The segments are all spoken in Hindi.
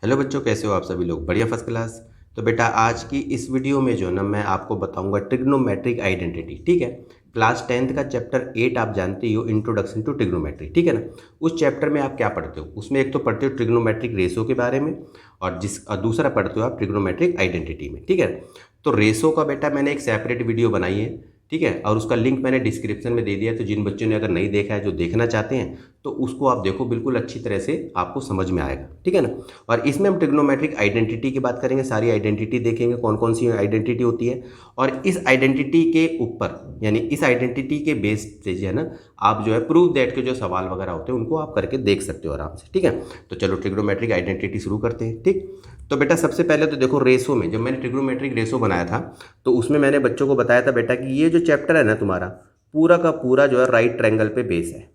हेलो बच्चों, कैसे हो आप सभी लोग? बढ़िया, फर्स्ट क्लास। तो बेटा आज की इस वीडियो में जो ना मैं आपको बताऊंगा ट्रिग्नोमेट्रिक आइडेंटिटी। ठीक है, क्लास 10th का चैप्टर 8 आप जानते ही हो, इंट्रोडक्शन टू ट्रिग्नोमेट्री। ठीक है ना। उस चैप्टर में आप क्या पढ़ते हो? उसमें एक तो पढ़ते हो ट्रिग्नोमेट्रिक रेशो के बारे में, और दूसरा पढ़ते हो आप ट्रिग्नोमेट्रिक आइडेंटिटी में। ठीक है। तो रेशो का बेटा मैंने एक सेपरेट वीडियो बनाई है। ठीक है, और उसका लिंक मैंने डिस्क्रिप्शन में दे दिया है, तो जिन बच्चों ने अगर नहीं देखा है, जो देखना चाहते हैं, तो उसको आप देखो, बिल्कुल अच्छी तरह से आपको समझ में आएगा। ठीक है ना। और इसमें हम ट्रिग्नोमेट्रिक आइडेंटिटी की बात करेंगे, सारी आइडेंटिटी देखेंगे कौन कौन सी आइडेंटिटी होती है। और इस आइडेंटिटी के ऊपर, यानी इस आइडेंटिटी के बेस से जो है ना, आप जो है प्रूव दैट के जो सवाल वगैरह होते हैं उनको आप करके देख सकते हो आराम से। ठीक है। तो चलो ट्रिग्नोमेट्रिक आइडेंटिटी शुरू करते हैं। ठीक। तो बेटा सबसे पहले तो देखो, रेशो में जब मैंने ट्रिग्नोमेट्रिक रेशो बनाया था, तो उसमें मैंने बच्चों को बताया था बेटा कि ये जो चैप्टर है ना तुम्हारा, पूरा का पूरा जो है राइट ट्रायंगल पे बेस है।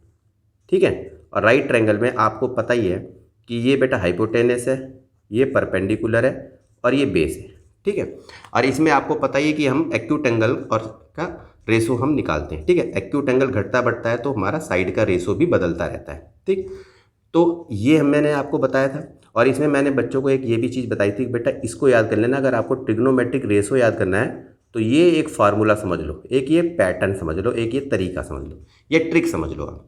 ठीक है। और राइट ट्रायंगल में आपको पता ही है कि ये बेटा हाइपोटेनस है, ये परपेंडिकुलर है, और ये बेस है। ठीक है। और इसमें आपको पता ही है कि हम एक्यूट एंगल और का रेशो हम निकालते हैं। ठीक है। एक्यूट एंगल घटता बढ़ता है तो हमारा साइड का रेशो भी बदलता रहता है। ठीक। तो ये मैंने आपको बताया था। और इसमें मैंने बच्चों को एक ये भी चीज़ बताई थी कि बेटा इसको याद कर लेना, अगर आपको ट्रिग्नोमेट्रिक रेशो याद करना है तो ये एक फार्मूला समझ लो, एक ये पैटर्न समझ लो, एक ये तरीका समझ लो, ये ट्रिक समझ लो आप।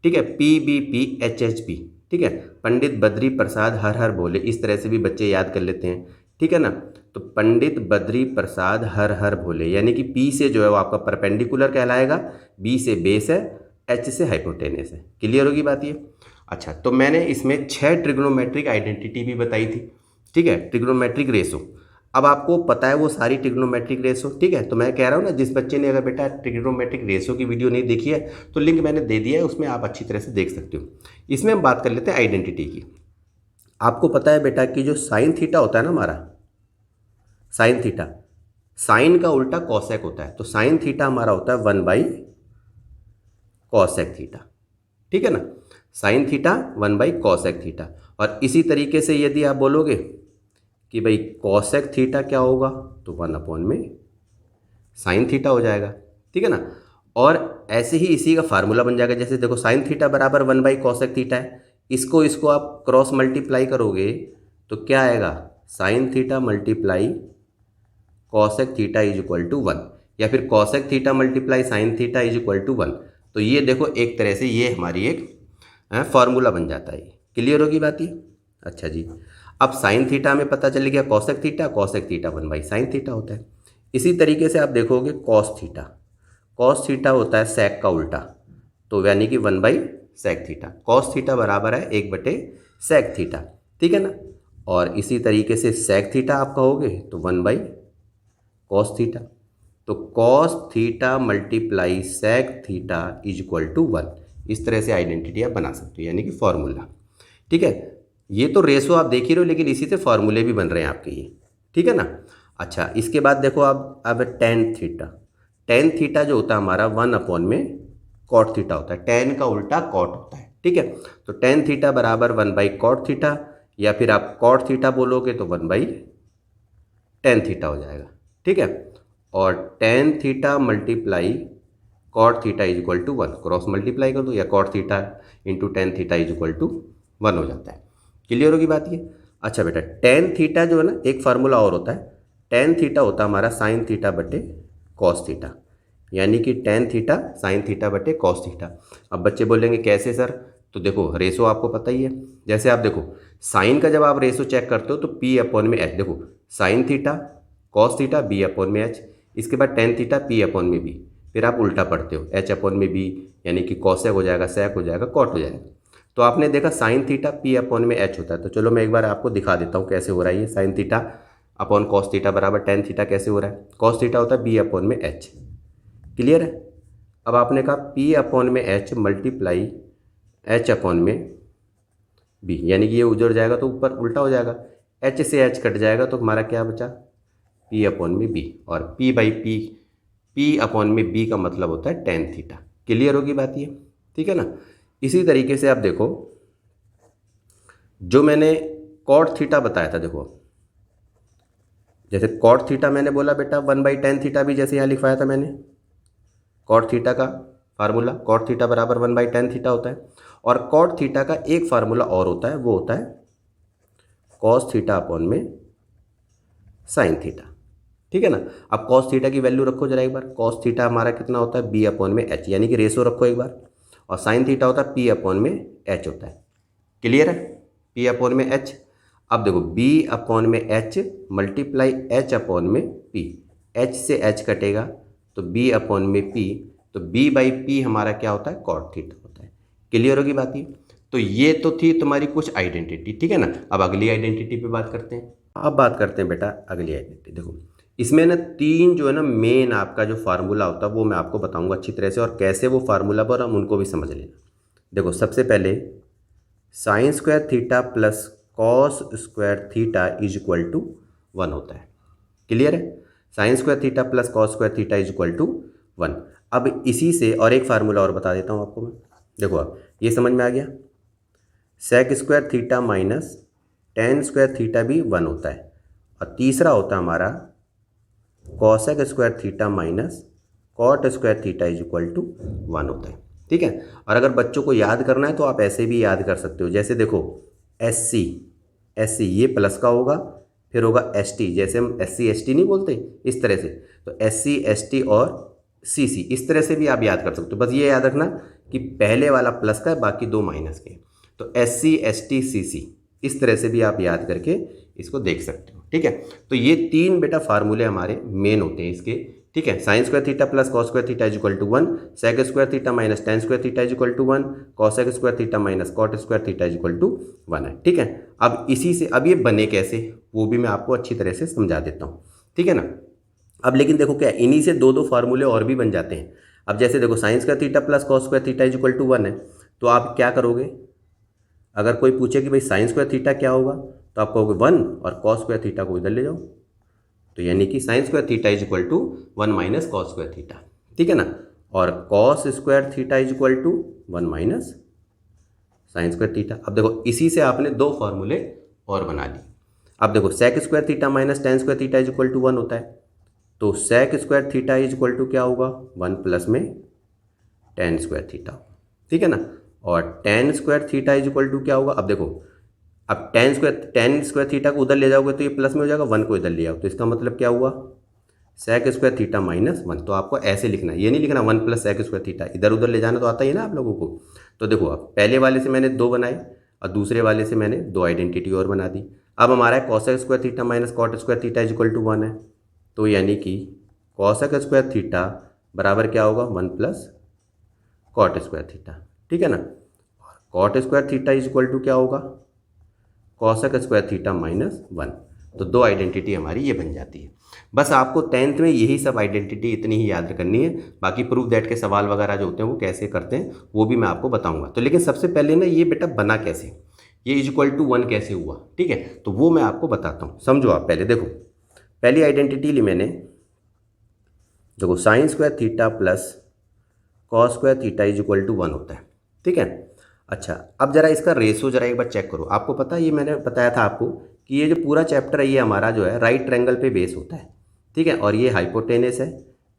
ठीक है। PBP HHP। ठीक है। पंडित बद्री प्रसाद हर हर बोले, इस तरह से भी बच्चे याद कर लेते हैं। ठीक है ना। तो पंडित बद्री प्रसाद हर हर भोले, यानी कि P से जो है वो आपका परपेंडिकुलर कहलाएगा, B से बेस है, H से हाइपोटेनस है। क्लियर होगी बात ये? अच्छा, तो मैंने इसमें 6 ट्रिग्नोमेट्रिक आइडेंटिटी भी बताई थी। ठीक है। ट्रिग्नोमेट्रिक रेशो, अब आपको पता है वो सारी ट्रिग्नोमेट्रिक रेशो। ठीक है। तो मैं कह रहा हूँ ना, जिस बच्चे ने अगर बेटा ट्रिग्नोमेट्रिक रेशो की वीडियो नहीं देखी है, तो लिंक मैंने दे दिया है, उसमें आप अच्छी तरह से देख सकते हो। इसमें हम बात कर लेते हैं आइडेंटिटी की। आपको पता है बेटा कि जो साइन थीटा होता है ना हमारा, साइन थीटा, साइन का उल्टा कॉसेक होता है। तो साइन थीटा हमारा होता है 1/कॉसेक थीटा। ठीक है ना। Sine theta cosec theta. और इसी तरीके से यदि आप बोलोगे कि भाई कॉसेक थीटा क्या होगा, तो 1/में साइन थीटा हो जाएगा। ठीक है ना। और ऐसे ही इसी का फार्मूला बन जाएगा, जैसे देखो साइन थीटा बराबर 1/कॉसेक थीटा है, इसको इसको आप क्रॉस मल्टीप्लाई करोगे तो क्या आएगा, sine theta multiply cosec theta is equal to 1, या फिर cosec theta multiply sine theta is equal to 1। तो ये देखो एक तरह से ये हमारी एक फार्मूला बन जाता है। क्लियर होगी बात ये? अच्छा जी। अब साइन थीटा में पता चल गया cosec theta, cosec theta sine theta होता है। इसी तरीके से आप देखोगे कॉस थीटा, कॉस थीटा होता है सेक का उल्टा, तो यानी कि 1/सेक थीटा। कॉस थीटा बराबर है 1/सेक थीटा। ठीक है ना। और इसी तरीके से सेक थीटा आप कहोगे तो 1/कॉस थीटा। तो cos theta multiply sec theta is equal to 1। इस तरह से आइडेंटिटी आप बना सकते हो, यानी कि फॉर्मूला। ठीक है। ये तो रेशो आप देख ही रहे हो, लेकिन इसी से फॉर्मूले भी बन रहे हैं आपके ये। ठीक है ना। अच्छा, इसके बाद देखो आप, अब टेन थीटा, टेन थीटा जो होता है हमारा 1/कॉट थीटा होता है। टेन का उल्टा कॉट होता है। ठीक है। तो टेन थीटा बराबर 1/कॉट थीटा, या फिर आप कॉट थीटा बोलोगे तो 1/टेन थीटा हो जाएगा। ठीक है। और tan theta multiply cot theta is equal to 1, cross multiply कर दो, या cot theta into tan theta is equal to 1 हो जाता है। क्लियर होगी बात ये? अच्छा बेटा, टेन थीटा जो है ना, एक फार्मूला और होता है, टेन थीटा होता है हमारा साइन थीटा बटे कॉस थीटा, यानी कि टेन थीटा साइन थीटा बटे कॉस थीटा। अब बच्चे बोलेंगे कैसे सर? तो देखो रेशो आपको पता ही है। जैसे आप देखो, साइन का जब आप रेशो चेक करते हो तो P/H, देखो sign theta cos theta B/H, इसके बाद टेन थीटा P/B, फिर आप उल्टा पढ़ते हो H/B, यानी कि कॉसेक हो जाएगा, सेक हो जाएगा, कॉट हो जाएगा। तो आपने देखा साइन थीटा P/H होता है। तो चलो मैं एक बार आपको दिखा देता हूँ कैसे हो रहा है ये। Sign theta upon cos theta बराबर टेन थीटा कैसे हो रहा है? कॉस थीटा होता है B/H। क्लियर है? अब आपने कहा P/H मल्टीप्लाई H/B, यानी कि ये उजड़ जाएगा तो ऊपर उल्टा हो जाएगा, H से H कट जाएगा तो हमारा क्या बचा, P/B। और P/B का मतलब होता है टेन थीटा। क्लियर होगी बात ये? ठीक है ना। इसी तरीके से आप देखो, जो मैंने कॉट थीटा बताया था, देखो जैसे कॉट थीटा मैंने बोला बेटा 1/टेन थीटा, भी जैसे यहाँ लिखवाया था मैंने, कॉट थीटा का फार्मूला, कॉट थीटा बराबर 1/टेन थीटा होता है। और कॉट थीटा का एक फार्मूला और होता है, वो होता है कॉस थीटा अपॉन में साइन थीटा, ठीक है ना। अब कॉस थीटा की वैल्यू रखो जरा एक बार, कॉस थीटा हमारा कितना होता है बी अपॉन में एच, यानी कि रेशो रखो एक बार, और साइन थीटा होता है पी अपॉन में एच होता है। क्लियर है, पी अपॉन में एच। अब देखो बी अपॉन में एच मल्टीप्लाई एच अपॉन में पी, एच से एच कटेगा तो बी अपॉन में पी, तो बी बाई पी हमारा क्या होता है कॉट थीटा होता है। क्लियर होगी बात ये। तो ये तो थी तुम्हारी कुछ आइडेंटिटी, ठीक है ना। अब अगली आइडेंटिटी पे बात करते हैं। अब बात करते हैं बेटा अगली आइडेंटिटी। देखो इसमें ना तीन जो है ना मेन आपका जो फार्मूला होता है वो मैं आपको बताऊंगा अच्छी तरह से, और कैसे वो फार्मूला पर हम उनको भी समझ लेना। देखो सबसे पहले sine square theta plus cos square theta is equal to 1 होता है। क्लियर है, sine square theta plus cos square theta is equal to 1। अब इसी से और एक फार्मूला और बता देता हूँ आपको मैं। देखो अब ये समझ में आ गया, sec square theta minus tan square theta भी 1 होता है, और तीसरा होता है हमारा cosec square theta minus cot square theta is equal to 1 होता है, ठीक है। और अगर बच्चों को याद करना है तो आप ऐसे भी याद कर सकते हो, जैसे देखो एस सी ये प्लस का होगा, फिर होगा एस टी, जैसे हम एस सी नहीं बोलते इस तरह से, तो एस सी और सी इस तरह से भी आप याद कर सकते हो। बस ये याद रखना कि पहले वाला प्लस का है, बाकी दो माइनस के। तो एस सी इस तरह से भी आप याद करके इसको देख सकते हो, ठीक है। तो ये तीन बेटा फार्मूले हमारे मेन होते हैं इसके, ठीक है। Sine square theta plus cos square theta is equal to 1, sec square theta minus tan square theta is equal to 1, cosec square theta minus cot square theta is equal to 1 है, ठीक है। अब इसी से अब ये बने कैसे वो भी मैं आपको अच्छी तरह से समझा देता हूँ, ठीक है ना। अब लेकिन देखो क्या इन्हीं से दो दो फार्मूले और भी बन जाते हैं। अब जैसे देखो sine square theta plus cos square theta is equal to 1 है, तो आप क्या करोगे, अगर कोई पूछे कि भाई साइन स्क्वायर थीटा क्या होगा, तो आप कहोगे 1 और कॉस स्क्वायर थीटा को इधर ले जाओ, तो यानी कि sine square theta is equal to 1 minus cos square theta, ठीक है ना। और cos square theta is equal to 1 minus sine square theta. अब देखो इसी से आपने दो फार्मूले और बना लिए। अब देखो sec square theta minus tan square theta is equal to 1 होता है, तो sec square theta is equal to क्या होगा 1 प्लस में टेन स्क्वायर थीटा, ठीक है ना। और tan square theta is equal to क्या होगा, अब देखो अब टेन स्क्वायर थीटा को उधर ले जाओगे तो ये प्लस में हो जाएगा, 1 को इधर ले आओ तो इसका मतलब क्या हुआ सेक स्क्वायर थीटा माइनस 1। तो आपको ऐसे लिखना है, ये नहीं लिखना 1 प्लस सेक स्क्वायर थीटा, इधर उधर ले जाना तो आता ही ना आप लोगों को। तो देखो अब पहले वाले से मैंने दो बनाए और दूसरे वाले से मैंने दो आइडेंटिटी और बना दी। अब हमारा है cosec square theta minus cot square theta is equal to 1 है, तो यानी कि कॉसेक स्क्वायर थीटा बराबर क्या होगा 1 प्लस कॉट स्क्वायर थीटा, ठीक है ना। और cot square theta is equal to क्या होगा कॉसेक स्क्वायर थीटा माइनस 1। तो दो आइडेंटिटी हमारी ये बन जाती है। बस आपको 10th में यही सब आइडेंटिटी इतनी ही याद करनी है, बाकी प्रूफ दैट के सवाल वगैरह जो होते हैं वो कैसे करते हैं वो भी मैं आपको बताऊंगा। तो लेकिन सबसे पहले ना ये बेटा बना कैसे, ये इज इक्वल टू 1 कैसे हुआ, ठीक है, तो वो मैं आपको बताता हूँ। समझो आप पहले, देखो पहली आइडेंटिटी ली मैंने, देखो sine square theta plus cos square theta is equal to 1 होता है, ठीक है। अच्छा अब जरा इसका रेशो जरा एक बार चेक करो। आपको पता है ये मैंने बताया था आपको कि ये जो पूरा चैप्टर है ये हमारा जो है राइट ट्रायंगल पे बेस होता है, ठीक है। और ये हाइपोटेनस है,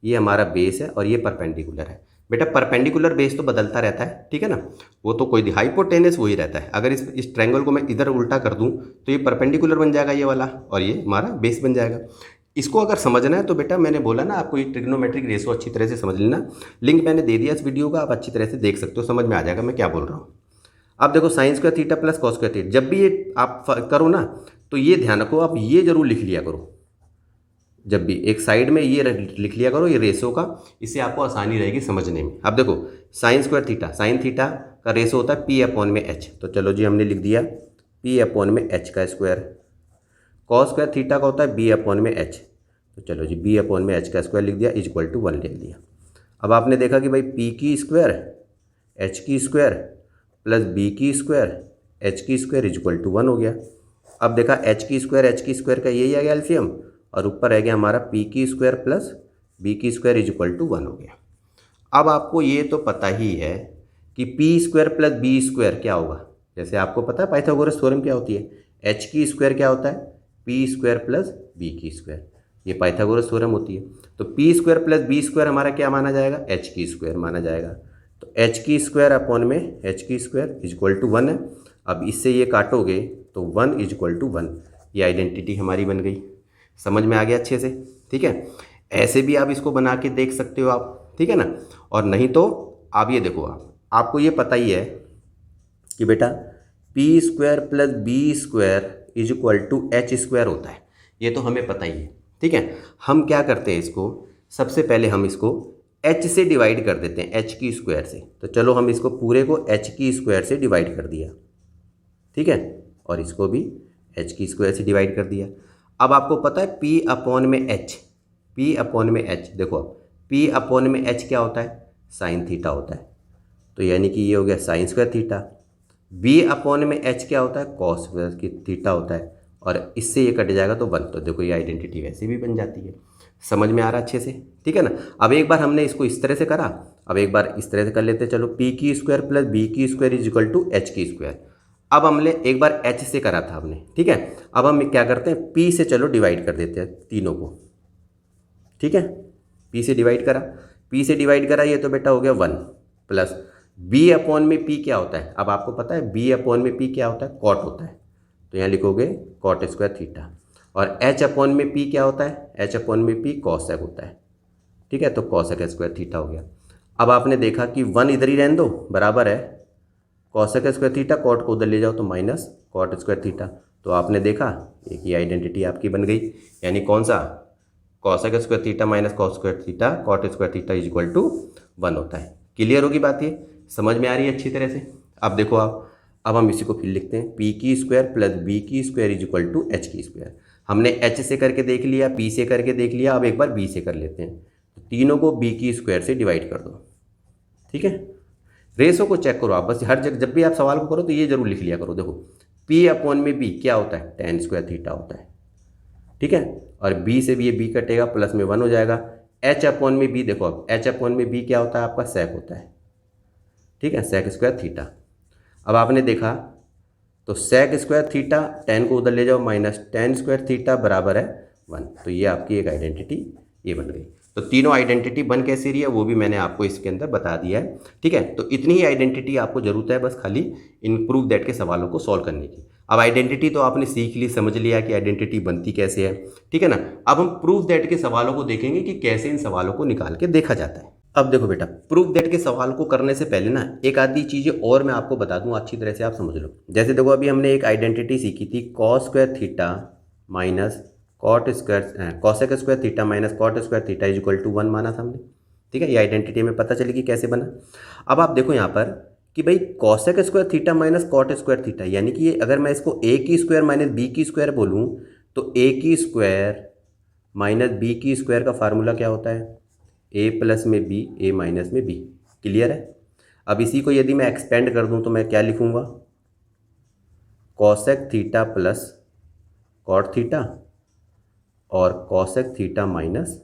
ये हमारा बेस है, और ये परपेंडिकुलर है। बेटा परपेंडिकुलर बेस तो बदलता रहता है, ठीक है ना, वो तो कोई हाइपोटेनस वही रहता है। अगर इस ट्रायंगल को मैं इधर उल्टा कर दूं तो ये परपेंडिकुलर बन जाएगा ये वाला, और ये हमारा बेस बन जाएगा। इसको अगर समझना है तो बेटा मैंने बोला ना आपको ये ट्रिग्नोमेट्रिक रेशो अच्छी तरह से समझ लेना। लिंक मैंने दे दिया इस वीडियो का, आप अच्छी तरह से देख सकते हो, समझ में आ जाएगा मैं क्या बोल रहा हूँ। अब देखो sine square theta plus cos square theta, जब भी ये आप करो ना तो ये ध्यान रखो आप ये जरूर लिख लिया करो, जब भी एक साइड में ये लिख लिया करो ये रेशो का, इससे आपको आसानी रहेगी समझने में। अब देखो sine square theta, sine theta का रेशो होता है पी अपॉन में एच, तो चलो जी हमने लिख दिया पी अपॉन में एच का स्क्वायर। कॉस स्क्वायर थीटा का होता है बी अपॉन में एच, तो चलो जी बी अपॉन में एच का स्क्वायर लिख दिया इज इक्वल टू 1 लिख दिया। अब आपने देखा कि भाई पी की स्क्वायर एच की स्क्वायर प्लस बी की स्क्वायर एच की स्क्वायर इज इक्वल टू 1 हो गया। अब देखा एच की स्क्वायर का यही आ गया एलसीएम, और ऊपर रह गया हमारा पी की स्क्वायर प्लस बी की स्क्वायर इज इक्वल टू 1 हो गया। अब आपको ये तो पता ही है कि P square plus B square क्या होगा, जैसे आपको पता है पाइथागोरस थ्योरम क्या होती है, एच की स्क्वायर क्या होता है पी स्क्वायर प्लस बी की स्क्वायर, ये पाइथागोरस थ्योरम होती है। तो P square plus B square हमारा क्या माना जाएगा एच की स्क्वायर माना जाएगा, तो एच की स्क्वायर अपॉन में एच की स्क्वायर इज इक्वल टू 1 है। अब इससे ये काटोगे तो 1 इज इक्वल टू 1, ये आइडेंटिटी हमारी बन गई। समझ में आ गया अच्छे से, ठीक है। ऐसे भी आप इसको बना के देख सकते हो आप, ठीक है ना। और नहीं तो आप ये देखो, आपको ये पता ही है कि बेटा P square plus B square is equal to H square होता है, ये तो हमें पता ही है, ठीक है। हम क्या करते हैं इसको, सबसे पहले हम इसको एच से डिवाइड कर देते हैं, एच की स्क्वायर से। तो चलो हम इसको पूरे को एच की स्क्वायर से डिवाइड कर दिया, ठीक है, और इसको भी एच की स्क्वायर से डिवाइड कर दिया। अब आपको पता है पी अपॉन में एच, पी अपॉन में एच, देखो पी अपॉन में एच क्या होता है, साइन थीटा होता है। तो यानी कि ये हो गया sine square theta. B upon में एच क्या होता है, कॉस स्क्वायर थीटा होता है, और इससे ये कट जाएगा तो 1। तो देखो ये आइडेंटिटी वैसे भी बन जाती है। समझ में आ रहा अच्छे से, ठीक है ना। अब एक बार हमने इसको इस तरह से करा, अब एक बार इस तरह से कर लेते हैं। चलो पी की स्क्वायर प्लस बी की square is equal to H की स्क्वायर। अब हमने एक बार एच से करा था हमने, ठीक है। अब हम क्या करते हैं, पी से चलो डिवाइड कर देते हैं तीनों को, ठीक है। पी से डिवाइड करा, पी से डिवाइड करा, ये तो बेटा हो गया 1 प्लस बी अपॉन में पी क्या होता है। अब आपको पता है बी अपॉन में पी क्या होता है, कॉट होता है। तो यहाँ लिखोगे कॉट स्क्वायर थीटा। और एच अपॉन में पी क्या होता है, एच अपॉन में पी कॉसेक होता है, ठीक है। तो कॉसेक स्क्वायर थीटा हो गया। अब आपने देखा कि 1 इधर ही रहने दो, बराबर है कॉसेक स्क्वायर थीटा, कॉट को उधर ले जाओ तो माइनस कॉट स्क्वायर थीटा। तो आपने देखा एक ही आइडेंटिटी आपकी बन गई। यानी कौन सा, cosec square theta minus cos square theta cot square theta is equal to 1 होता है। क्लियर होगी बात, ये समझ में आ रही है अच्छी तरह से। अब देखो आप, अब हम इसी को फिर लिखते हैं, पी की स्क्वायर प्लस बी की square is equal to H की स्क्वायर। हमने एच से करके देख लिया, पी से करके देख लिया, अब एक बार बी से कर लेते हैं। तो तीनों को बी की स्क्वायर से डिवाइड कर दो, ठीक है। रेशो को चेक करो आप, बस हर जगह जब भी आप सवाल को करो तो ये जरूर लिख लिया करो। देखो पी अपॉन में बी क्या होता है, tan स्क्वायर थीटा होता है, ठीक है। और बी से भी ये बी कटेगा, प्लस में 1 हो जाएगा। एच अपॉन में बी, देखो अब एच अपॉन में बी क्या होता है आपका, सेक होता है, ठीक है, सेक स्क्वायर थीटा। अब आपने देखा तो सेक स्क्वायर थीटा, tan को उधर ले जाओ, माइनस tan स्क्वायर थीटा बराबर है 1। तो ये आपकी एक आइडेंटिटी ये बन गई। तो तीनों आइडेंटिटी बन कैसे रही है वो भी मैंने आपको इसके अंदर बता दिया है, ठीक है। तो इतनी ही आइडेंटिटी आपको जरूरत है बस खाली इन प्रूफ दैट के सवालों को सॉल्व करने की। अब आइडेंटिटी तो आपने सीख ली, समझ लिया कि आइडेंटिटी बनती कैसे है, ठीक है ना। अब हम प्रूफ दैट के सवालों को देखेंगे कि कैसे इन सवालों को निकाल के देखा जाता है। अब देखो बेटा, प्रूफ दैट के सवाल को करने से पहले ना एक आधी चीज़ें और मैं आपको बता दूं, अच्छी तरह से आप समझ लो। जैसे देखो अभी हमने एक आइडेंटिटी सीखी थी, cos square theta minus cot square, cosec square theta minus cot square theta is equal to 1 माना था हमने, ठीक है। ये आइडेंटिटी में पता चलेगी कैसे बना। अब आप देखो यहाँ पर कि भाई cosec square theta minus cot square theta, यानी कि ये अगर मैं इसको ए की स्क्वायर माइनस बी की स्क्वायर बोलूँ तो ए की स्क्वायर माइनस बी की स्क्वायर का फार्मूला क्या होता है, ए प्लस में बी, ए माइनस में बी। क्लियर है। अब इसी को यदि मैं एक्सपेंड कर दूं तो मैं क्या लिखूंगा, cosec theta plus cot theta और cosec theta minus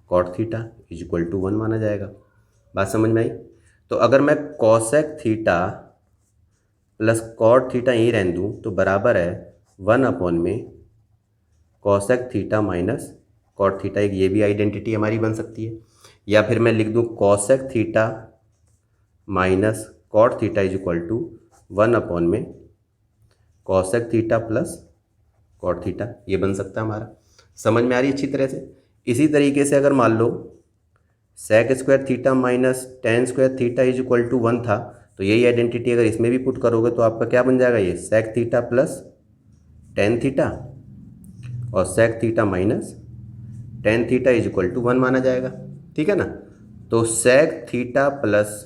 cot theta is equal to 1 माना जाएगा। बात समझ में आई। तो अगर मैं cosec theta plus cot theta यहीं रहने दूँ तो बराबर है 1 अपॉन में cosec theta minus cot theta. एक ये भी आइडेंटिटी हमारी बन सकती है। या फिर मैं लिख दूँ cosec theta minus cot theta is equal to 1 upon में cosec theta plus cot theta, ये बन सकता है हमारा। समझ में आ रही है अच्छी तरह से। इसी तरीके से अगर मान लो sec square theta minus tan square theta is equal to 1 था, तो यही आइडेंटिटी अगर इसमें भी पुट करोगे तो आपका क्या बन जाएगा, ये sec theta plus tan theta और sec theta minus tan theta is equal to 1 माना जाएगा, ठीक है ना। तो sec theta plus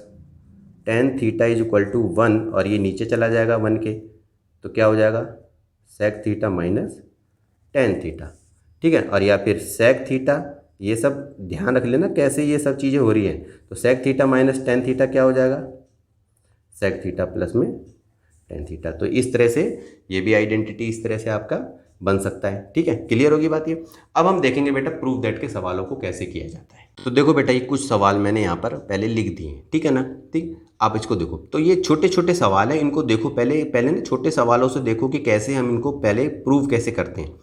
tan theta is equal to 1 और ये नीचे चला जाएगा 1 के, तो क्या हो जाएगा sec theta minus tan theta, ठीक है। और या फिर सेक थीटा, ये सब ध्यान रख लेना कैसे ये सब चीज़ें हो रही हैं। तो sec theta minus tan theta क्या हो जाएगा, सेक थीटा प्लस में tan थीटा। तो इस तरह से ये भी आइडेंटिटी इस तरह से आपका बन सकता है, ठीक है। क्लियर होगी बात ये। अब हम देखेंगे बेटा प्रूफ दैट के सवालों को कैसे किया जाता है। तो देखो बेटा ये कुछ सवाल मैंने यहाँ पर पहले लिख दिए हैं, ठीक है ना। ठीक, आप इसको देखो। तो ये छोटे छोटे सवाल हैं, इनको देखो पहले ना छोटे सवालों से देखो कि कैसे हम इनको पहले प्रूव कैसे करते हैं।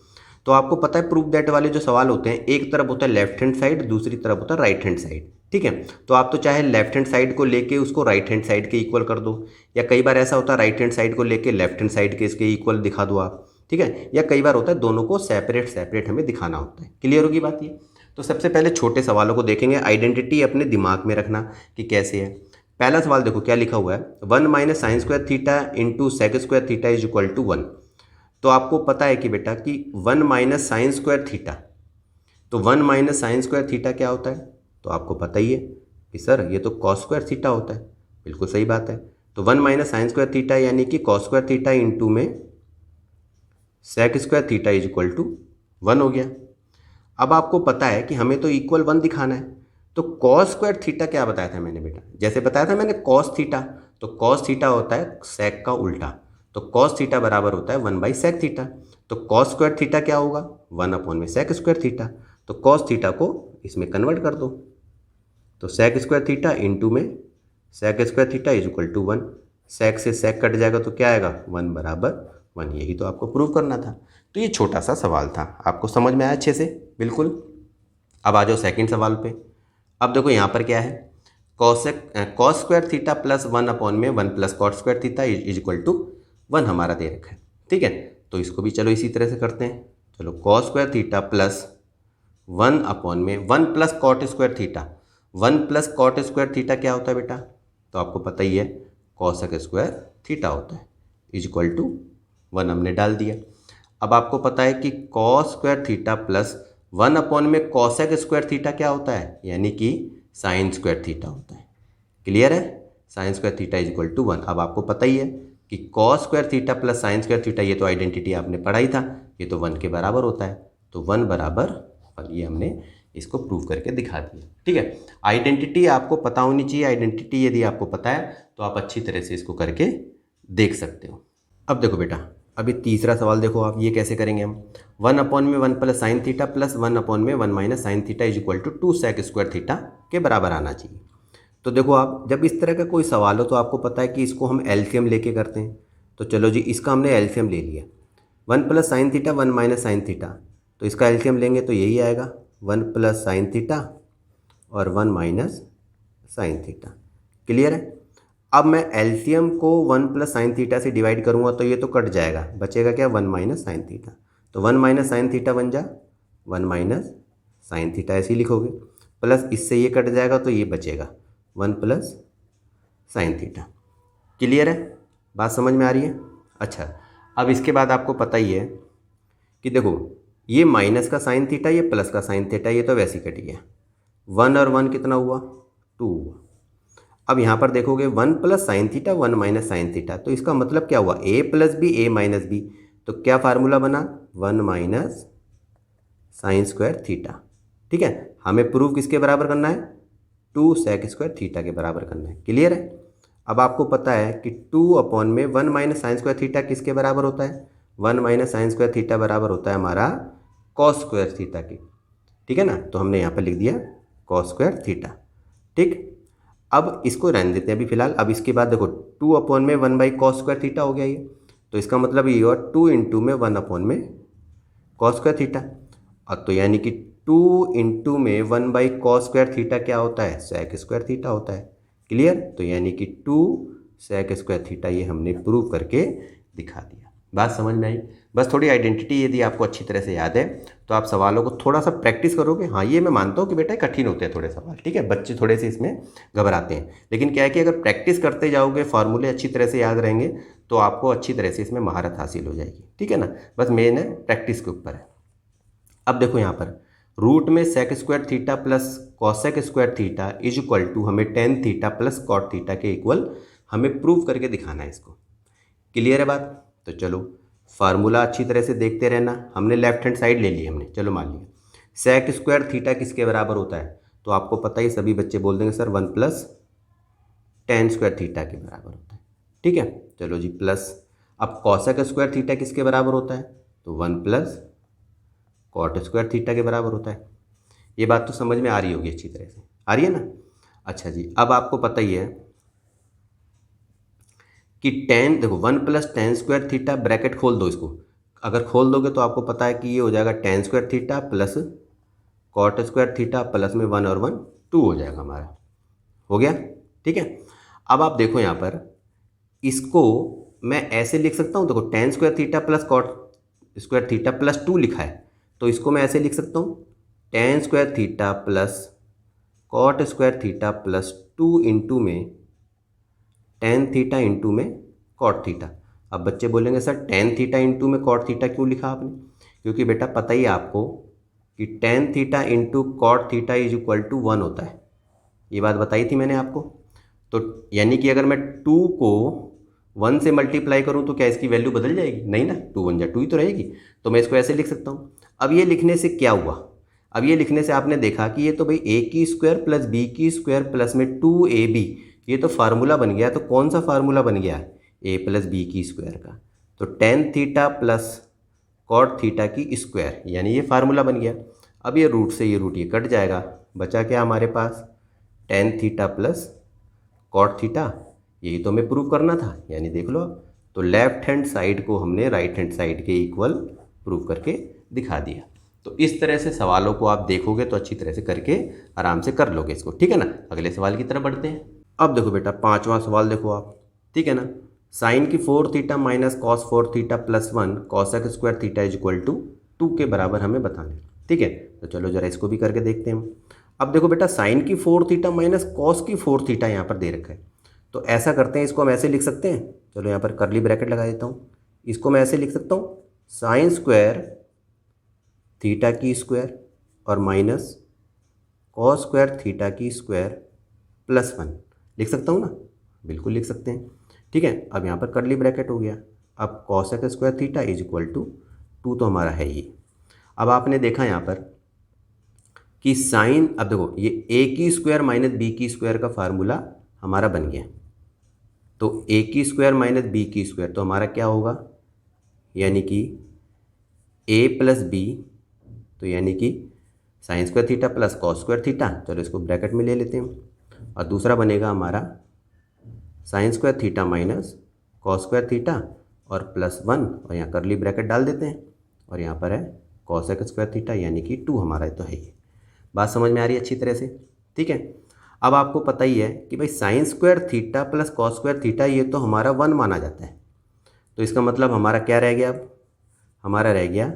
तो आपको पता है प्रूफ दैट वाले जो सवाल होते हैं, एक तरफ होता है लेफ्ट हैंड साइड, दूसरी तरफ होता है राइट हैंड साइड, ठीक है। तो आप तो चाहे लेफ्ट हैंड साइड को लेके उसको राइट हैंड साइड के इक्वल कर दो, या कई बार ऐसा होता है राइट हैंड साइड को लेके लेफ्ट हैंड साइड के इसके इक्वल दिखा दो आप, ठीक है। या कई बार होता है दोनों को सेपरेट सेपरेट हमें दिखाना होता है। क्लियर होगी बात ये। तो सबसे पहले छोटे सवालों को देखेंगे, आइडेंटिटी अपने दिमाग में रखना कि कैसे है। पहला सवाल देखो क्या लिखा हुआ है, 1 minus sine square theta into sec square theta is equal to 1। तो आपको पता है कि बेटा कि 1 माइनस साइन स्क्वायर थीटा, तो 1 माइनस साइन स्क्वायर थीटा क्या होता है, तो आपको पता ही है कि सर ये तो कॉस स्क्वायर थीटा होता है। बिल्कुल सही बात है। तो 1 माइनस साइन स्क्वायर थीटा यानी कि कॉस स्क्वायर थीटा इंटू में sec square theta is equal to 1 हो गया। अब आपको पता है कि हमें तो इक्वल 1 दिखाना है, तो कॉस स्क्वायर थीटा क्या बताया था मैंने बेटा, जैसे बताया था मैंने कॉस थीटा, तो कॉस थीटा होता है सेक का उल्टा, तो कॉस थीटा बराबर होता है 1 बाई सेक थीटा। तो कॉस स्क्वायर थीटा क्या होगा, 1 अपॉन में सेक स्क्वायर थीटा। तो कॉस थीटा को इसमें कन्वर्ट कर दो, तो सेक स्क्वायर थीटा इंटू में sec square theta is equal to 1। Sec से सेक कट जाएगा तो क्या आएगा, 1 बराबर 1। यही तो आपको प्रूव करना था। तो ये छोटा सा सवाल था, आपको समझ में आया अच्छे से, बिल्कुल। अब आ जाओ सेकंड सवाल पे। अब देखो यहाँ पर क्या है, cos square theta plus 1 upon में 1 plus cot square theta is equal to 1 हमारा दे रखा है, ठीक है। तो इसको भी चलो इसी तरह से करते हैं। चलो cos square theta plus 1 upon में 1 plus cot square theta, 1 plus cot square theta क्या होता है बेटा, तो आपको पता ही है कॉसेक स्क्वायर थीटा होता है, इज इक्वल टू 1 हमने डाल दिया। अब आपको पता है कि cos square theta plus 1 upon में कॉसेक स्क्वायर थीटा क्या होता है, यानी कि साइन स्क्वायर थीटा होता है। क्लियर है, sine square theta is equal to 1। अब आपको पता ही है कि cos square theta plus sine square theta, ये तो आइडेंटिटी आपने पढ़ाई था, ये तो 1 के बराबर होता है, तो 1 बराबर 1, ये हमने इसको प्रूव करके दिखा दिया, ठीक है। आइडेंटिटी आपको पता होनी चाहिए, आइडेंटिटी यदि आपको पता है तो आप अच्छी तरह से इसको करके देख सकते हो। अब देखो बेटा, अभी तीसरा सवाल देखो आप, ये कैसे करेंगे हम, 1 अपॉन में 1 plus sine theta plus 1 upon में 1 minus sine theta is equal to 2 sec square theta के बराबर आना चाहिए। तो देखो आप जब इस तरह का कोई सवाल हो तो आपको पता है कि इसको हम एलसीएम लेके करते हैं। तो चलो जी, इसका हमने एलसीएम ले लिया, 1 plus sine theta 1 minus sine theta, तो इसका एलसीएम लेंगे तो यही आएगा 1 प्लस साइन थीटा और 1 माइनस साइन थीटा। क्लियर है। अब मैं एलसीएम को 1 प्लस साइन थीटा से डिवाइड करूँगा तो ये तो कट जाएगा, बचेगा क्या, 1 माइनस साइन थीटा। तो 1 माइनस साइन थीटा बन जा 1 माइनस साइन थीटा, ऐसे ही लिखोगे, प्लस इससे ये कट जाएगा तो ये बचेगा 1 प्लस साइन थीटा। क्लियर है, बात समझ में आ रही है। अच्छा, अब इसके बाद आपको पता ही है कि देखो ये माइनस का साइन थीटा, ये प्लस का साइन थीटा, ये तो वैसे ही कट गया, 1 और 1 कितना हुआ, 2 हुआ। अब यहाँ पर देखोगे 1 plus sine theta 1 minus sine theta, तो इसका मतलब क्या हुआ, a plus B A minus B, तो क्या फार्मूला बना, 1 माइनस साइन स्क्वायर थीटा। ठीक है, हमें प्रूव किसके बराबर करना है, 2 सेक स्क्वायर थीटा के बराबर करना है। क्लियर है। अब आपको पता है कि 2 अपॉन में 1 माइनस साइन स्क्वायर थीटा किसके बराबर होता है, 1 माइनस साइन स्क्वायर थीटा बराबर होता है हमारा कॉस स्क्वायर थीटा के। ठीक है ना, तो हमने यहाँ पर लिख दिया कॉस स्क्वायर थीटा। ठीक, अब इसको रहने देते हैं अभी फिलहाल। अब इसके बाद देखो 2 अपॉन में 1 बाई कॉस स्क्वायर थीटा हो गया ये, तो इसका मतलब ये हुआ 2 इंटू में 1 अपॉन में कॉस स्क्वायर थीटा। अब तो यानी कि 2 इंटू में 1 बाई कॉस स्क्वायर थीटा क्या होता है, सेक स्क्वायर थीटा होता है। क्लियर, तो यानी कि 2 सेक स्क्वायर थीटा, ये हमने प्रूव करके दिखा दिया। बात समझ में आई। बस थोड़ी आइडेंटिटी यदि आपको अच्छी तरह से याद है तो आप सवालों को थोड़ा सा प्रैक्टिस करोगे। हाँ, ये मैं मानता हूँ कि बेटा कठिन होते हैं थोड़े सवाल, ठीक है, बच्चे थोड़े से इसमें घबराते हैं, लेकिन क्या है कि अगर प्रैक्टिस करते जाओगे, फार्मूले अच्छी तरह से याद रहेंगे तो आपको अच्छी तरह से इसमें महारत हासिल हो जाएगी। ठीक है ना, बस मेन है प्रैक्टिस के ऊपर है। अब देखो यहाँ पर रूट में sec square theta plus cosec square theta is equal to हमें tan theta plus cot theta के इक्वल हमें प्रूव करके दिखाना है इसको। क्लियर है बात। तो चलो फार्मूला अच्छी तरह से देखते रहना। हमने लेफ्ट हैंड साइड ले ली हमने, चलो मान लिया सेक स्क्वायर थीटा किसके बराबर होता है, तो आपको पता ही, सभी बच्चे बोल देंगे sir 1 plus tan square theta के बराबर होता है। ठीक है, चलो जी प्लस, अब कॉसेक स्क्वायर थीटा किसके बराबर होता है, तो 1 प्लस कॉट स्क्वायर थीटा के बराबर होता है। ये बात तो समझ में आ रही होगी, अच्छी तरह से आ रही है ना। अच्छा जी, अब आपको पता ही है कि टेन, देखो 1 plus tan square theta, bracket खोल दो इसको, अगर खोल दोगे तो आपको पता है कि ये हो जाएगा tan square theta plus cot square theta plus में 1 और 1 2 हो जाएगा हमारा। हो गया, ठीक है। अब आप देखो यहाँ पर, इसको मैं ऐसे लिख सकता हूँ, देखो tan square theta plus cot square theta plus 2 लिखा है, तो इसको मैं ऐसे लिख सकता हूँ tan square theta plus cot square theta plus 2 into में टेन थीटा इंटू में कॉट थीटा। अब बच्चे बोलेंगे सर टेन थीटा इंटू में कॉट थीटा क्यों लिखा आपने? क्योंकि बेटा पता ही है आपको कि tan theta into cot theta is equal to 1 होता है। ये बात बताई थी मैंने आपको। तो यानी कि अगर मैं 2 को 1 से मल्टीप्लाई करूं तो क्या इसकी वैल्यू बदल जाएगी? नहीं ना, 2 1 जा 2 ही तो रहेगी। तो मैं इसको ऐसे लिख सकता हूं। अब ये लिखने से क्या हुआ? अब ये लिखने से आपने देखा कि ये तो भाई ए की स्क्वायर प्लस बी की स्क्वायर प्लस में 2ab, ये तो फार्मूला बन गया। तो कौन सा फार्मूला बन गया? ए प्लस बी की स्क्वायर का। तो tan theta plus cot theta की स्क्वायर, यानी ये फार्मूला बन गया। अब ये रूट से ये रूट ये कट जाएगा, बचा क्या हमारे पास? Tan theta plus cot theta. यही तो हमें प्रूव करना था, यानी देख लो आप। तो लेफ्ट हैंड साइड को हमने राइट हैंड साइड के इक्वल प्रूव करके दिखा दिया। तो इस तरह से सवालों को आप देखोगे तो अच्छी तरह से करके आराम से कर लोगे इसको, ठीक है ना। अगले सवाल की तरफ बढ़ते हैं। अब देखो बेटा 5वां सवाल देखो आप, ठीक है ना। साइन की 4 theta minus cos 4 theta plus 1 cosec square theta is equal to 2 के बराबर हमें बताना है, ठीक है। तो चलो जरा इसको भी करके देखते हैं हम। अब देखो बेटा साइन की 4 थीटा माइनस कॉस की 4 थीटा यहाँ पर दे रखा है। तो ऐसा करते हैं, इसको हम ऐसे लिख सकते हैं। चलो यहाँ पर कर्ली ब्रैकेट लगा देता हूँ। इसको मैं ऐसे लिख सकता हूँ साइन स्क्वायर थीटा की स्क्वायर और माइनस कॉस स्क्वायर थीटा की स्क्वायर प्लस 1 लिख सकता हूँ ना? बिल्कुल लिख सकते हैं, ठीक है। अब यहाँ पर कर्ली ब्रैकेट हो गया। अब cosec square theta is equal to 2 तो हमारा है ही। अब आपने देखा यहाँ पर कि साइन, अब देखो ये ए की स्क्वायर माइनस बी की स्क्वायर का फार्मूला हमारा बन गया। तो ए की स्क्वायर माइनस बी की स्क्वायर तो हमारा क्या होगा? यानी कि ए प्लस बी, तो यानी कि sine square theta plus cos square theta. चलो इसको ब्रैकेट में ले लेते हैं। और दूसरा बनेगा हमारा sign square theta minus cos square theta और प्लस 1, और यहाँ कर्ली ब्रैकेट डाल देते हैं। और यहाँ पर है कॉसेक स्क्वायर थीटा, यानी कि 2 हमारा तो है ये। बात समझ में आ रही है अच्छी तरह से, ठीक है। अब आपको पता ही है कि भाई sign square theta plus cos square theta ये तो हमारा 1 माना जाता है। तो इसका मतलब हमारा क्या रह गया? अब हमारा रह गया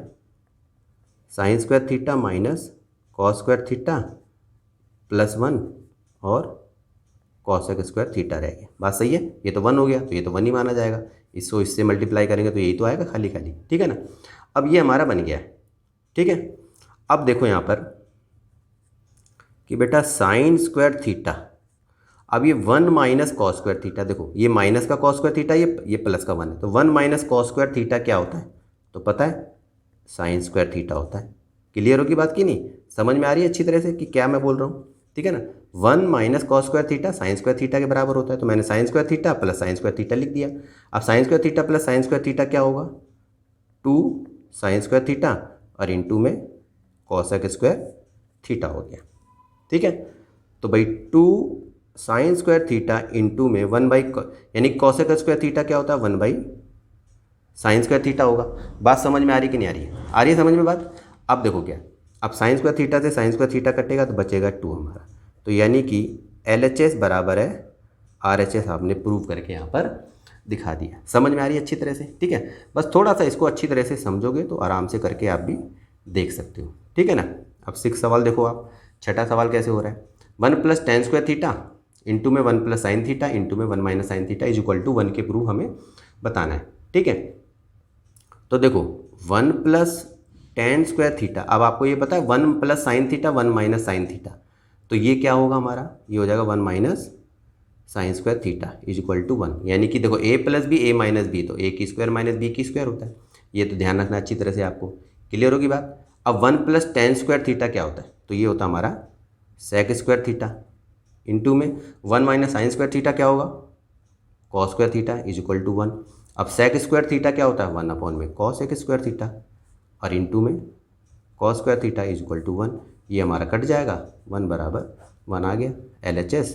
sine square theta minus cos square theta plus 1 और कॉसेक स्क्वायर थीटा रह गया। बात सही है? ये तो 1 हो गया, तो ये तो 1 ही माना जाएगा। इसको इससे मल्टीप्लाई करेंगे तो यही तो आएगा खाली खाली, ठीक है ना। अब ये हमारा बन गया है, ठीक है। अब देखो यहाँ पर कि बेटा साइन स्क्वायर थीटा, अब ये 1 माइनस कॉस स्क्वायर थीटा, देखो ये माइनस का कॉस स्क्वायर थीटा, ये प्लस का 1 है। तो 1 माइनस कॉस स्क्वायर थीटा क्या होता है? तो पता है साइन स्क्वायर थीटा होता है। क्लियर होगी बात की नहीं? समझ में आ रही है अच्छी तरह से कि क्या मैं बोल रहा हूँ, ठीक है ना। 1 minus cos square theta sine square theta के बराबर होता है। तो मैंने sign square theta plus sine square theta लिख दिया। अब sign square theta plus sine square theta क्या होगा? 2 साइन स्क्वायर थीटा और इंटू में कॉसेक स्क्वायर थीटा हो गया, ठीक है। तो भाई 2 साइन स्क्वायर थीटा इंटू में 1 बाई, यानी कॉसेक स्क्वायर थीटा क्या होता है? 1 बाई साइन स्क्वायर थीटा होगा। बात समझ में आ रही कि नहीं आ रही है? आ रही है समझ में बात? अब देखो क्या, अब साइन स्क्वायर थीटा से साइन स्क्वायर थीटा कटेगा तो बचेगा 2 हमारा। तो यानी कि LHS बराबर है RHS, आपने प्रूव करके यहाँ पर दिखा दिया। समझ में आ रही है अच्छी तरह से, ठीक है। बस थोड़ा सा इसको अच्छी तरह से समझोगे तो आराम से करके आप भी देख सकते हो, ठीक है ना। अब 6 सवाल देखो आप। छठा सवाल कैसे हो रहा है? 1 plus tan square theta into में 1 प्लस साइन थीटा इंटू में 1 minus sine theta is equal to 1 के प्रूफ हमें बताना है, ठीक है। तो देखो 1 प्लस टेन स्क्वायर थीटा, अब आपको ये पता है 1 plus sine theta 1 minus sine theta, तो ये क्या होगा हमारा? ये हो जाएगा 1 minus sine square theta is equal to 1। यानी कि देखो A plus B A minus B, तो ए की स्क्वायर माइनस बी की स्क्वायर होता है। ये तो ध्यान रखना अच्छी तरह से आपको। क्लियर होगी बात? अब 1 प्लस टेन स्क्वायर थीटा क्या होता है? तो ये होता है हमारा सेक स्क्वायर थीटा इंटू में 1 माइनस साइन स्क्वायर थीटा क्या होगा? Cos square theta is equal to 1। अब सेक स्क्वायर थीटा क्या होता है? 1 अपॉन में कॉस एक स्क्वायर थीटा और इंटू में cos square theta is equal to 1। ये हमारा कट जाएगा, 1 बराबर 1 आ गया। LHS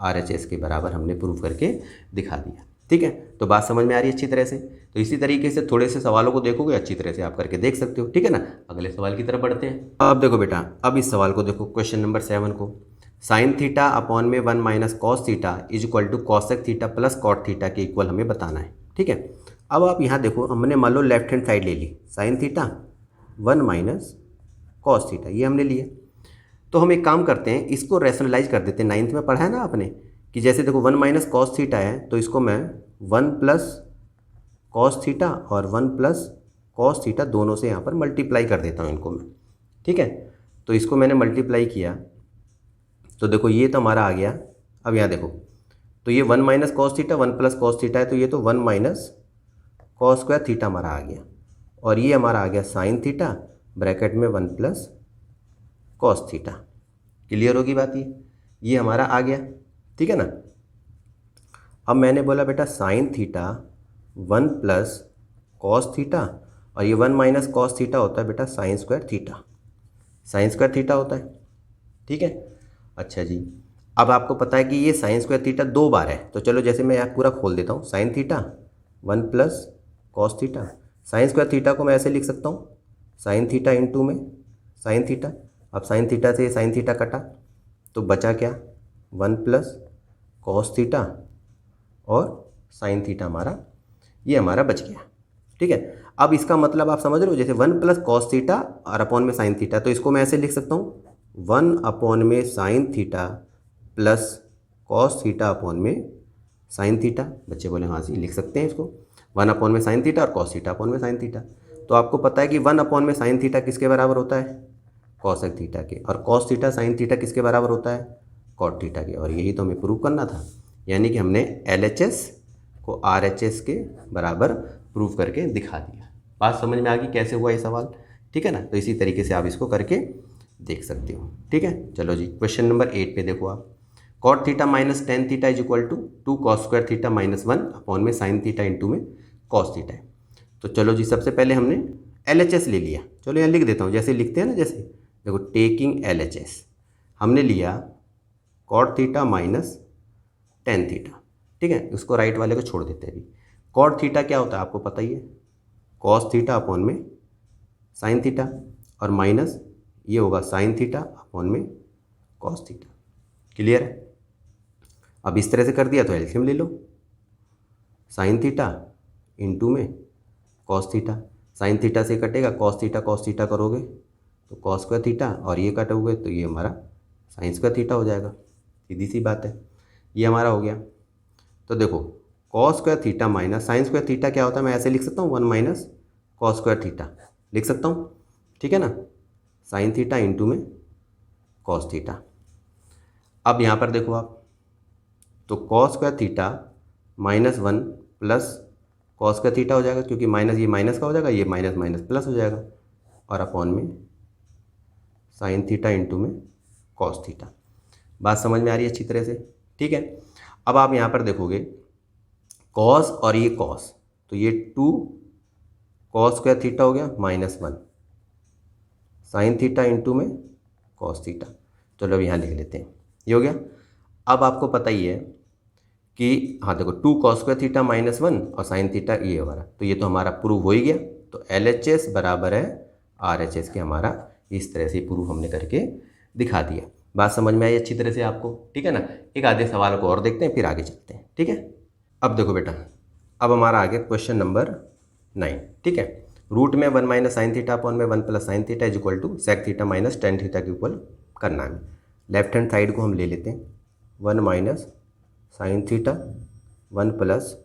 RHS के बराबर हमने प्रूव करके दिखा दिया, ठीक है। तो बात समझ में आ रही है अच्छी तरह से? तो इसी तरीके से थोड़े से सवालों को देखोगे अच्छी तरह से आप करके देख सकते हो, ठीक है ना। अगले सवाल की तरफ बढ़ते हैं। अब देखो बेटा, अब इस सवाल को देखो, क्वेश्चन नंबर 7 को। साइन थीटा अपॉन में 1 minus cos theta is equal to cosec theta plus cot theta के इक्वल हमें बताना है। ठीक है, अब आप यहाँ देखो, हमने मान लो लेफ्ट हैंड साइड ले ली, sine theta 1 minus cos theta ये हमने लिया। तो हम एक काम करते हैं, इसको रैशनलाइज कर देते हैं। 9th में पढ़ा है ना आपने कि जैसे देखो 1 माइनस कॉस थीटा है तो इसको मैं 1 प्लस कॉस थीटा और 1 प्लस कॉस थीटा दोनों से यहाँ पर मल्टीप्लाई कर देता हूँ इनको मैं। ठीक है, तो इसको मैंने मल्टीप्लाई किया तो देखो ये तो हमारा आ गया। अब यहाँ देखो, तो ये 1 minus cos theta 1 plus cos theta है, तो ये तो 1 माइनस कॉस स्क्वायर थीटा हमारा आ गया, और ये हमारा आ गया साइन थीटा ब्रैकेट में 1 प्लस कॉस थीटा। क्लियर होगी बात ये हमारा आ गया। ठीक है ना। अब मैंने बोला बेटा sign theta 1 plus cos theta, और ये 1 माइनस कॉस थीटा होता है बेटा sign square theta, sign square theta होता है। ठीक है, अच्छा जी, अब आपको पता है कि ये साइन स्क्वायर थीटा 2 बार है, तो चलो जैसे मैं यहाँ पूरा खोल देता हूँ, sign theta 1 plus cos theta, sign square theta को मैं ऐसे लिख सकता हूँ साइन थीटा इंटू में साइन थीटा। अब साइन थीटा से साइन थीटा कटा तो बचा क्या, 1 प्लस कॉस थीटा और साइन थीटा हमारा ये हमारा बच गया। ठीक है, अब इसका मतलब आप समझ रहे हो, जैसे 1 प्लस कॉस थीटा और अपॉन में साइन थीटा, तो इसको मैं ऐसे लिख सकता हूँ 1 अपॉन में sine theta plus cos theta upon में साइन थीटा। बच्चे बोले हाँ जी लिख सकते हैं इसको, 1 अपॉन में साइन थीटा और कॉस थीटा अपॉन में साइन थीटा। तो आपको पता है कि 1 अपॉन में साइन थीटा किसके बराबर होता है, कॉसेक थीटा के, और कॉस थीटा साइन थीटा किसके बराबर होता है, कॉट थीटा के। और यही तो हमें प्रूव करना था, यानी कि हमने LHS को RHS के बराबर प्रूव करके दिखा दिया। बात समझ में आ गई कैसे हुआ ये सवाल। ठीक है ना, तो इसी तरीके से आप इसको करके देख सकते हो। ठीक है, चलो जी क्वेश्चन नंबर 8 पे देखो आप, cot theta minus tan theta is equal to 2 cos square theta minus 1 upon में साइन थीटा इंटू में कॉस थीटा है। तो चलो जी सबसे पहले हमने LHS ले लिया, चलो यहाँ लिख देता हूँ, जैसे लिखते हैं ना, जैसे देखो टेकिंग LHS हमने लिया cot theta minus tan theta. ठीक है, उसको राइट वाले को छोड़ देते हैं अभी। कॉट थीटा क्या होता है आपको पता ही है, कॉस थीटा अपॉन में साइन थीटा, और माइनस ये होगा साइन थीटा अपॉन में कॉस थीटा। क्लियर है। अब इस तरह से कर दिया तो एलसीएम ले लो, साइन थीटा इंटू में कॉस थीटा, साइन थीटा से कटेगा कॉस थीटा करोगे तो कॉस स्क्वायर थीटा, और ये कटोगे तो ये हमारा साइन स्क्वायर थीटा हो जाएगा। सीधी सी बात है, ये हमारा हो गया। तो देखो cos square theta minus sine square theta क्या होता है, मैं ऐसे लिख सकता हूँ 1 माइनस कॉस स्क्वायर थीटा लिख सकता हूँ। ठीक है ना, साइन थीटा इंटू में कॉस थीटा। अब यहाँ पर देखो आप, तो cos square theta minus 1 plus cos square theta हो जाएगा, क्योंकि माइनस ये माइनस का हो जाएगा, ये माइनस माइनस प्लस हो जाएगा, और अपॉन में साइन थीटा इंटू में कॉस थीटा। बात समझ में आ रही है अच्छी तरह से। ठीक है, अब आप यहाँ पर देखोगे कॉस और ये कॉस, तो ये 2 कॉस स्क्वायर थीटा हो गया माइनस 1 साइन थीटा इंटू में कॉस थीटा। चलो अब यहाँ लिख लेते हैं, ये हो गया। अब आपको पता ही है कि हाँ देखो 2 कॉस स्क्वायर थीटा माइनस 1 और साइन थीटा ये हमारा, तो ये तो हमारा प्रूव हो ही गया। तो LHS बराबर है RHS के, हमारा इस तरह से प्रूव हमने करके दिखा दिया। बात समझ में आई अच्छी तरह से आपको। ठीक है ना, एक आधे सवाल को और देखते हैं फिर आगे चलते हैं। ठीक है, अब देखो बेटा, अब हमारा आगे क्वेश्चन नंबर 9। ठीक है, रूट में 1 माइनस साइन थीटा अपॉन में 1 plus sine theta is equal to sec theta minus tan theta के इक्वल करना है। लेफ्ट हैंड साइड को हम ले लेते हैं, 1 minus sine theta 1 plus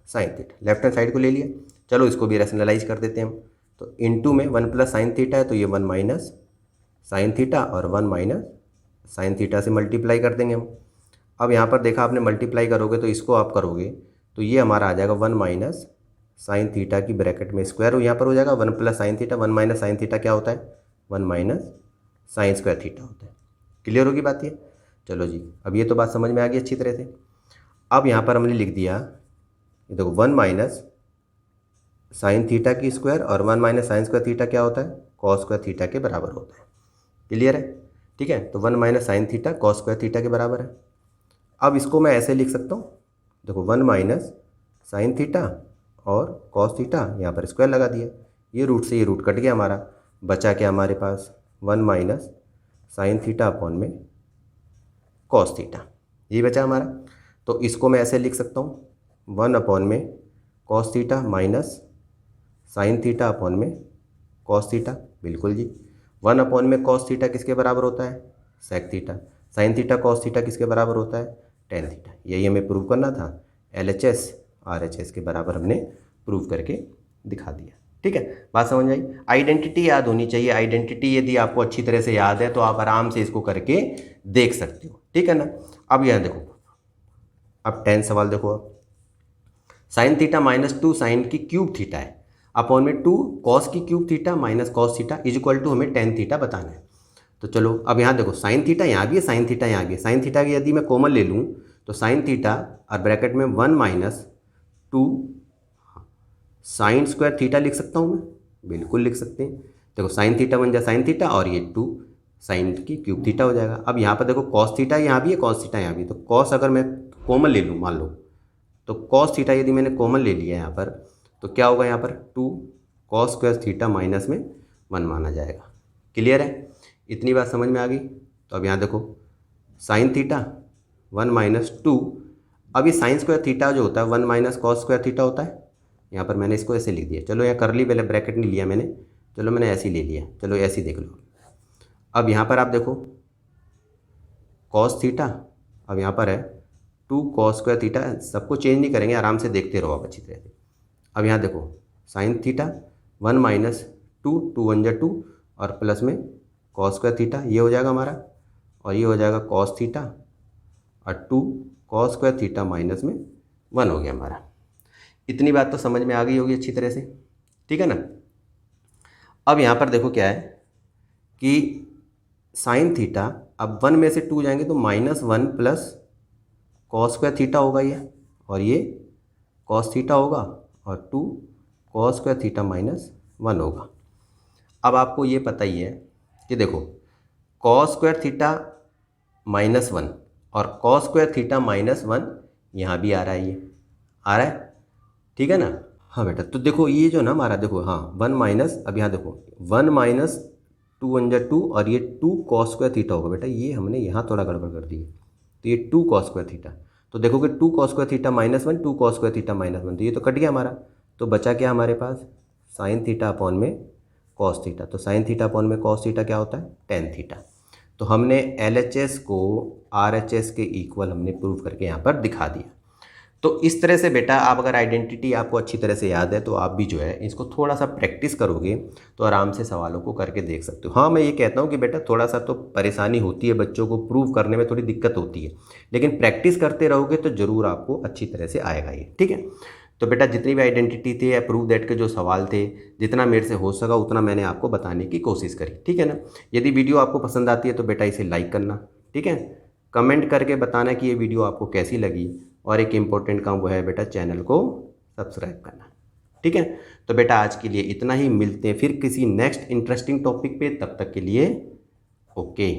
sine theta, left hand side को ले लिया। चलो इसको भी रैशनलाइज कर देते हैं हम, तो इनटू में 1 प्लस साइन थीटा है, तो ये 1 माइनस साइन थीटा और 1 माइनस साइन थीटा से मल्टीप्लाई कर देंगे हम। अब यहाँ पर देखा आपने मल्टीप्लाई करोगे तो इसको आप करोगे तो ये हमारा आ जाएगा 1 माइनस साइन थीटा की ब्रैकेट में स्क्वायर हो यहाँ पर हो जाएगा 1 plus sine theta. 1 minus sine theta क्या होता है, 1 माइनस साइन स्क्वायर थीटा होता है। क्लियर होगी बात ये। चलो जी, अब ये तो बात समझ में आ गई अच्छी तरह से। अब यहाँ पर हमने लिख दिया, ये देखो 1 माइनस साइन थीटा की स्क्वायर और 1 माइनस साइन स्क्वायर थीटा क्या होता है, कॉस स्क्वायर थीटा के बराबर होता है। क्लियर है। ठीक है, तो 1 minus sine theta cos square theta के बराबर है। अब इसको मैं ऐसे लिख सकता हूँ, देखो 1 माइनस साइन थीटा और कॉस थीटा, यहाँ पर स्क्वायर लगा दिया, ये रूट से ये रूट कट गया हमारा, बचा क्या हमारे पास 1 माइनस साइन थीटा अपॉन में कॉस थीटा, ये बचा हमारा। तो इसको मैं ऐसे लिख सकता हूँ 1/में cos theta minus sine theta upon में कॉस थीटा। बिल्कुल जी, 1/में कॉस थीटा किसके बराबर होता है, sec theta. Sine theta cos theta किसके बराबर होता है, टेन थीटा। यही हमें प्रूव करना था, LHS RHS के बराबर हमने प्रूव करके दिखा दिया। ठीक है, बात समझ आई। आइडेंटिटी याद होनी चाहिए। आइडेंटिटी यदि आपको अच्छी तरह से याद है तो आप आराम से इसको करके देख सकते हो। ठीक है ना। अब यहाँ देखो, अब 10 सवाल देखो। अब साइन थीटा -2 साइन की क्यूब थीटा है अपॉन में 2 कॉस की cube theta minus cos theta is equal to हमें टेन थीटा बताना है। तो चलो अब यहाँ देखो, साइन थीटा यहाँ भी है, साइन थीटा यहाँ भी है। साइन थीटा की यदि मैं कॉमन ले लूँ तो साइन थीटा और ब्रैकेट में 1 - 2 साइन स्क्वायर थीटा लिख सकता हूँ मैं, बिल्कुल लिख सकते हैं। देखो साइन थीटा बन जाए साइन थीटा और ये 2 साइन की क्यूब थीटा हो जाएगा। अब यहाँ पर देखो कॉस थीटा यहाँ भी है, कॉस थीटा यहाँ भी, तो कॉस अगर मैं कॉमन ले लूँ मान लो, तो कॉस थीटा यदि मैंने कॉमन ले लिया यहाँ पर तो क्या होगा, यहाँ पर 2 कॉस स्क्वायर थीटा माइनस में 1 माना जाएगा। क्लियर है, इतनी बात समझ में आ गई। तो अब यहाँ देखो साइन थीटा 1 - 2, अब ये साइन स्क्वायर थीटा जो होता है 1 - कॉस स्क्वायर थीटा होता है। यहाँ पर मैंने इसको ऐसे लिख दिया, चलो यहाँ करली पहले ब्रैकेट नहीं लिया मैंने, चलो मैंने ऐसे ही ले लिया, चलो ऐसे ही देख लो। अब यहाँ पर आप देखो कॉस थीटा, अब यहाँ पर है 2 कॉस स्क्वायर थीटा, सबको चेंज नहीं करेंगे, आराम से देखते रहो आप अच्छी तरह से। अब यहाँ देखो साइन थीटा 1 - 2, 2 1 जा 2 और प्लस में कॉस स्क्वायर थीटा, ये हो जाएगा हमारा, और ये हो जाएगा कॉस थीटा और 2 कॉस स्क्वायर थीटा माइनस में 1 हो गया हमारा। इतनी बात तो समझ में आ गई होगी अच्छी तरह से। ठीक है ना। अब यहाँ पर देखो क्या है कि साइन थीटा, अब 1 में से 2 जाएंगे तो -1 प्लस कॉस स्क्वायर थीटा होगा ये, और ये कॉस थीटा होगा और 2 कॉस स्क्वायर थीटा माइनस 1 होगा। अब आपको ये पता ही है कि देखो कॉस स्क्वायर थीटा -1 और कॉस स्क्वायर थीटा -1 यहाँ भी आ रहा है, ये आ रहा है। ठीक है ना। हाँ बेटा, तो देखो ये जो ना हमारा देखो, हाँ 1 माइनस, अब यहाँ देखो 1 - 2 1 जा 2 और ये 2 कॉस स्क्वायर थीटा होगा। बेटा ये हमने यहाँ थोड़ा गड़बड़ कर दी है, तो ये 2 कॉस स्क्वायर थीटा, तो देखोगे 2 cos square theta -1 2 cos square theta -1, तो ये तो कट गया हमारा। तो बचा क्या हमारे पास, साइन थीटा अपॉन में कॉस थीटा। तो साइन थीटा अपॉन में कॉस थीटा क्या होता है, टेन थीटा। तो हमने LHS को RHS के इक्वल हमने प्रूव करके यहाँ पर दिखा दिया। तो इस तरह से बेटा आप अगर आइडेंटिटी आपको अच्छी तरह से याद है तो आप भी जो है इसको थोड़ा सा प्रैक्टिस करोगे तो आराम से सवालों को करके देख सकते हो। हाँ मैं ये कहता हूँ कि बेटा थोड़ा सा तो परेशानी होती है, बच्चों को प्रूव करने में थोड़ी दिक्कत होती है, लेकिन प्रैक्टिस करते रहोगे तो ज़रूर आपको अच्छी तरह से आएगा ये। ठीक है। तो बेटा जितनी भी आइडेंटिटी थे या प्रूव दैट के जो सवाल थे, जितना मेरे से हो सका उतना मैंने आपको बताने की कोशिश करी। ठीक है ना। यदि वीडियो आपको पसंद आती है तो बेटा इसे लाइक करना, ठीक है, कमेंट करके बताना कि ये वीडियो आपको कैसी लगी, और एक इम्पोर्टेंट काम वो है बेटा चैनल को सब्सक्राइब करना। ठीक है। तो बेटा आज के लिए इतना ही, मिलते हैं फिर किसी नेक्स्ट इंटरेस्टिंग टॉपिक पे, तब तक के लिए ओके।